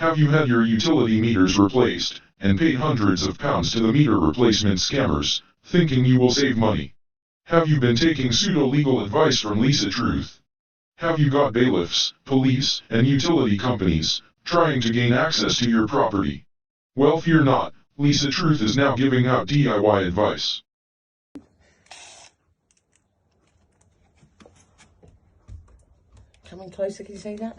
Have you had your utility meters replaced, and paid hundreds of pounds to the meter replacement scammers, thinking you will save money? Have you been taking pseudo-legal advice from Lisa Truth? Have you got bailiffs, police, and utility companies trying to gain access to your property? Well, fear not, Lisa Truth is now giving out DIY advice. Come in closer, can you see that?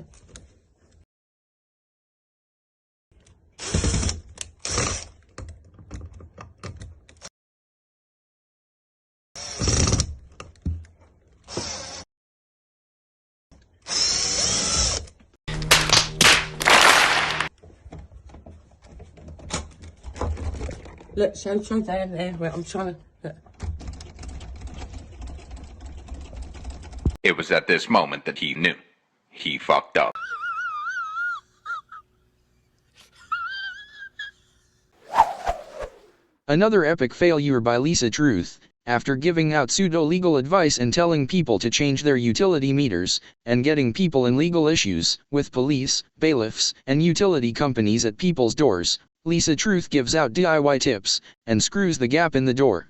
Look, show down there where I'm trying to... Look. It was at this moment that he knew. He fucked up. Another epic failure by Lisa Truth. After giving out pseudo-legal advice and telling people to change their utility meters, and getting people in legal issues with police, bailiffs, and utility companies at people's doors, Lisa Truth gives out DIY tips, and screws the gap in the door,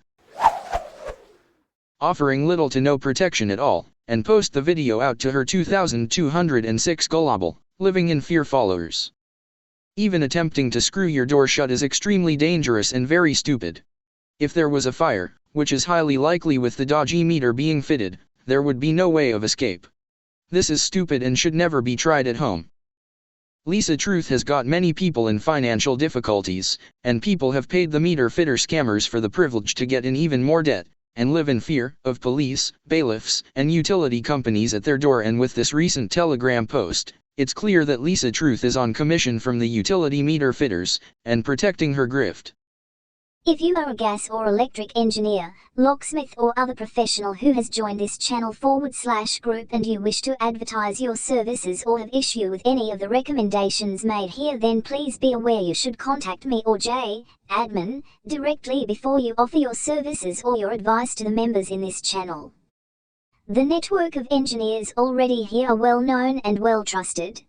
offering little to no protection at all, and post the video out to her 2,206 gullible, living in fear followers. Even attempting to screw your door shut is extremely dangerous and very stupid. If there was a fire, which is highly likely with the dodgy meter being fitted, there would be no way of escape. This is stupid and should never be tried at home. Lisa Truth has got many people in financial difficulties, and people have paid the meter fitter scammers for the privilege to get in even more debt, and live in fear of police, bailiffs, and utility companies at their door. And with this recent Telegram post, it's clear that Lisa Truth is on commission from the utility meter fitters, and protecting her grift. If you are a gas or electric engineer, locksmith or other professional who has joined this channel /group and you wish to advertise your services or have issue with any of the recommendations made here, then please be aware you should contact me or admin directly before you offer your services or your advice to the members in this channel. The network of engineers already here are well known and well trusted.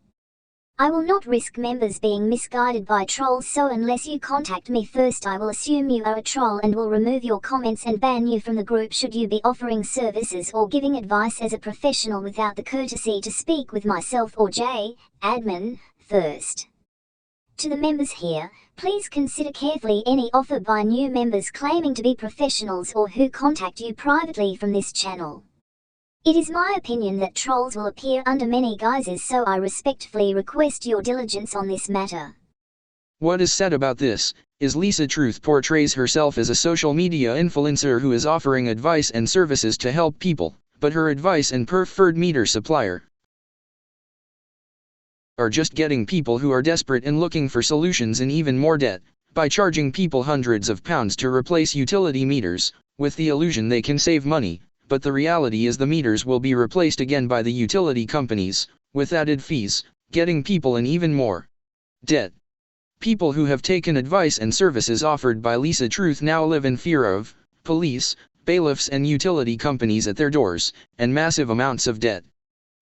I will not risk members being misguided by trolls, so unless you contact me first I will assume you are a troll and will remove your comments and ban you from the group should you be offering services or giving advice as a professional without the courtesy to speak with myself or admin first. To the members here, please consider carefully any offer by new members claiming to be professionals or who contact you privately from this channel. It is my opinion that trolls will appear under many guises, so I respectfully request your diligence on this matter. What is said about this is Lisa Truth portrays herself as a social media influencer who is offering advice and services to help people, but her advice and preferred meter supplier are just getting people who are desperate and looking for solutions in even more debt, by charging people hundreds of pounds to replace utility meters, with the illusion they can save money. But the reality is the meters will be replaced again by the utility companies, with added fees, getting people in even more debt. People who have taken advice and services offered by Lisa Truth now live in fear of police, bailiffs and utility companies at their doors, and massive amounts of debt.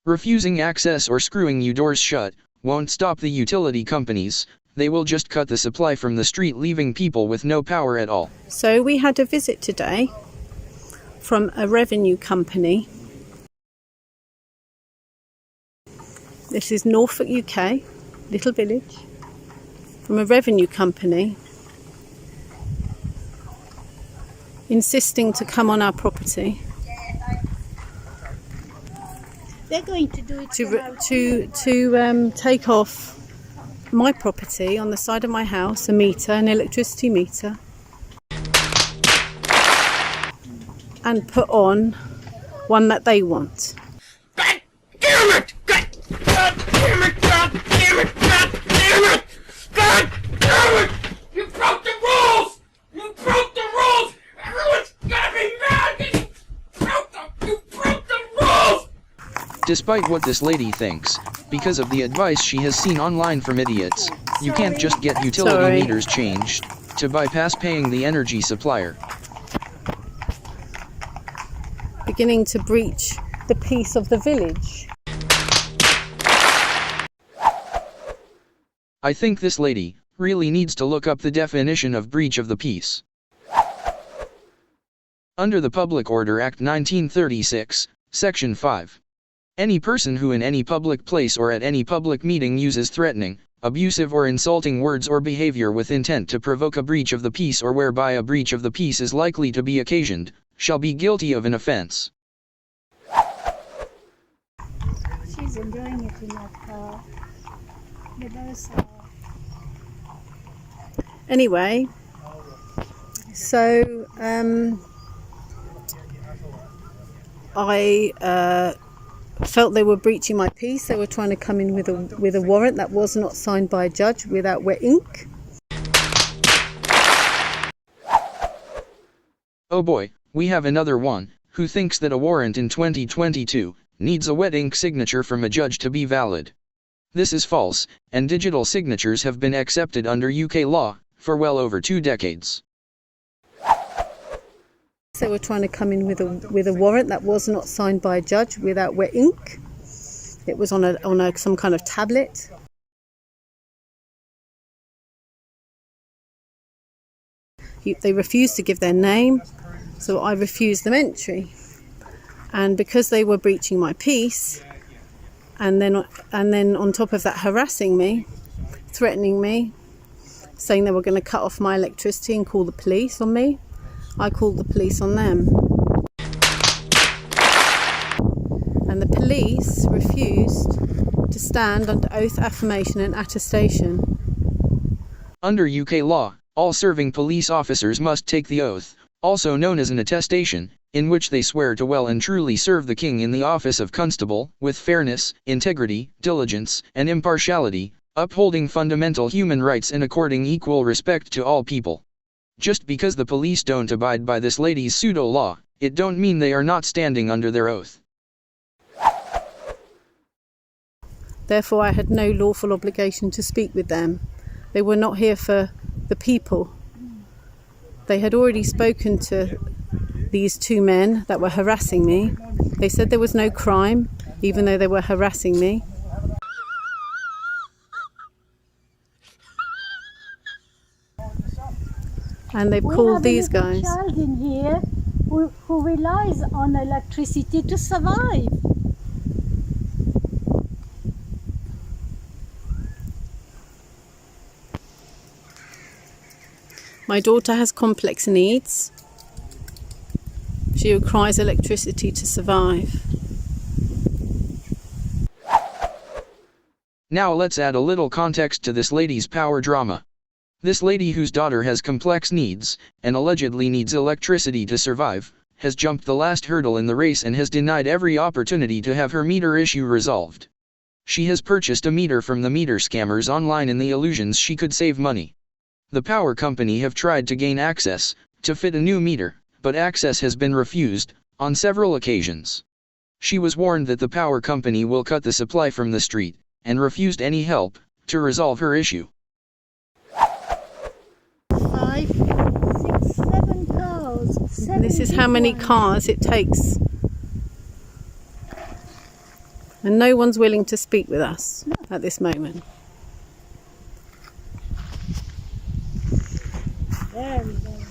Refusing access or screwing your doors shut won't stop the utility companies. They will just cut the supply from the street, leaving people with no power at all. So we had a visit today from a revenue company. This is Norfolk, UK, little village, from a revenue company insisting to come on our property. They're going to do it to take off my property on the side of my house, a meter, an electricity meter, and put on one that they want. God damn it! God damn it! God damn it! God damn it! God damn it! You broke the rules! You broke the rules! Everyone's gonna be mad because you broke the rules! Despite what this lady thinks, because of the advice she has seen online from idiots, you can't just get utility meters changed to bypass paying the energy supplier. Beginning to breach the peace of the village. I think this lady really needs to look up the definition of breach of the peace. Under the Public Order Act 1936, Section 5. Any person who in any public place or at any public meeting uses threatening, abusive or insulting words or behavior with intent to provoke a breach of the peace or whereby a breach of the peace is likely to be occasioned, shall be guilty of an offense. She's enjoying it in that car. They both are. Anyway, so I felt they were breaching my peace. They were trying to come in with a warrant that was not signed by a judge without wet ink. Oh boy, we have another one who thinks that a warrant in 2022 needs a wet ink signature from a judge to be valid. This is false, and digital signatures have been accepted under UK law for well over 2 decades. They were trying to come in with a warrant that was not signed by a judge without wet ink. It was on some kind of tablet. They refused to give their name, so I refused them entry. And because they were breaching my peace, and then on top of that harassing me, threatening me, saying they were going to cut off my electricity and call the police on me, I called the police on them. And the police refused to stand under oath, affirmation and attestation. Under UK law, all serving police officers must take the oath, also known as an attestation, in which they swear to well and truly serve the King in the office of constable, with fairness, integrity, diligence, and impartiality, upholding fundamental human rights and according equal respect to all people. Just because the police don't abide by this lady's pseudo-law, it don't mean they are not standing under their oath. Therefore, I had no lawful obligation to speak with them. They were not here for the people. They had already spoken to these 2 men that were harassing me. They said there was no crime, even though they were harassing me. And they've called these guys. We have a little child in here who relies on electricity to survive. My daughter has complex needs. She requires electricity to survive. Now let's add a little context to this lady's power drama. This lady, whose daughter has complex needs, and allegedly needs electricity to survive, has jumped the last hurdle in the race and has denied every opportunity to have her meter issue resolved. She has purchased a meter from the meter scammers online in the illusions she could save money. The power company have tried to gain access to fit a new meter, but access has been refused on several occasions. She was warned that the power company will cut the supply from the street, and refused any help to resolve her issue. 5, 6, 7 cars. This is how many cars it takes. And no one's willing to speak with us at this moment. Very, very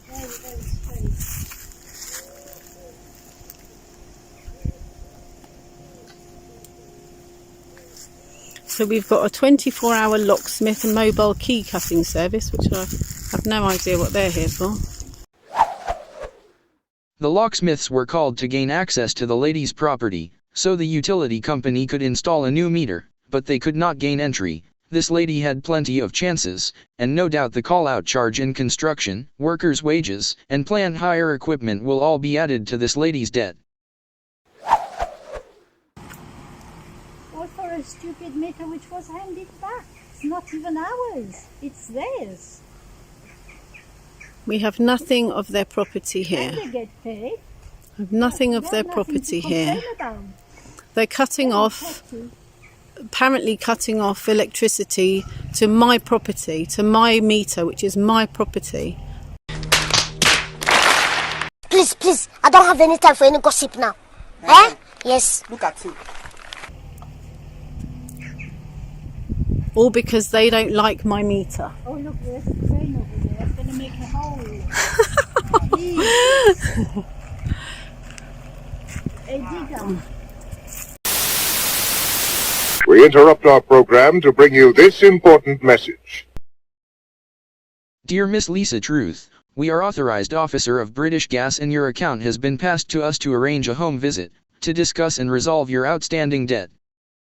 very, very straight. So we've got a 24-hour locksmith and mobile key cutting service, which I have no idea what they're here for. The locksmiths were called to gain access to the lady's property, so the utility company could install a new meter, but they could not gain entry. This lady had plenty of chances, and no doubt the call-out charge in construction, workers' wages, and plant hire equipment will all be added to this lady's debt. All for a stupid meter which was handed back. It's not even ours, it's theirs. We have nothing of their property here. And they get paid. I have nothing of There's their nothing property to here. complain about. They're cutting off, apparently cutting off electricity to my property, to my meter, which is my property. Please, please, I don't have any time for any gossip now. Eh? Yes. Look at you. all because they don't like my meter. Oh, look, there's a train over there. It's going to make a hole. A digger. We interrupt our program to bring you this important message. Dear Miss Lisa Truth, we are authorized officer of British Gas and your account has been passed to us to arrange a home visit, to discuss and resolve your outstanding debt.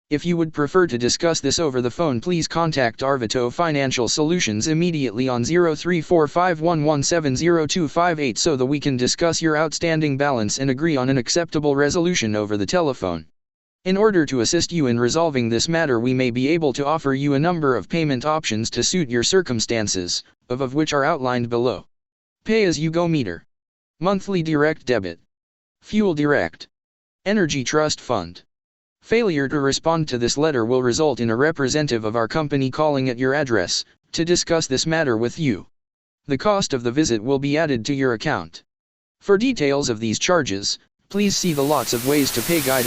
If you would prefer to discuss this over the phone, please contact Arvito Financial Solutions immediately on 0345117028 so that we can discuss your outstanding balance and agree on an acceptable resolution over the telephone. In order to assist you in resolving this matter, we may be able to offer you a number of payment options to suit your circumstances, of which are outlined below. Pay-as-you-go meter, monthly direct debit, fuel direct, energy trust fund. Failure to respond to this letter will result in a representative of our company calling at your address, to discuss this matter with you. The cost of the visit will be added to your account. For details of these charges, please see the Lots of Ways to Pay guide.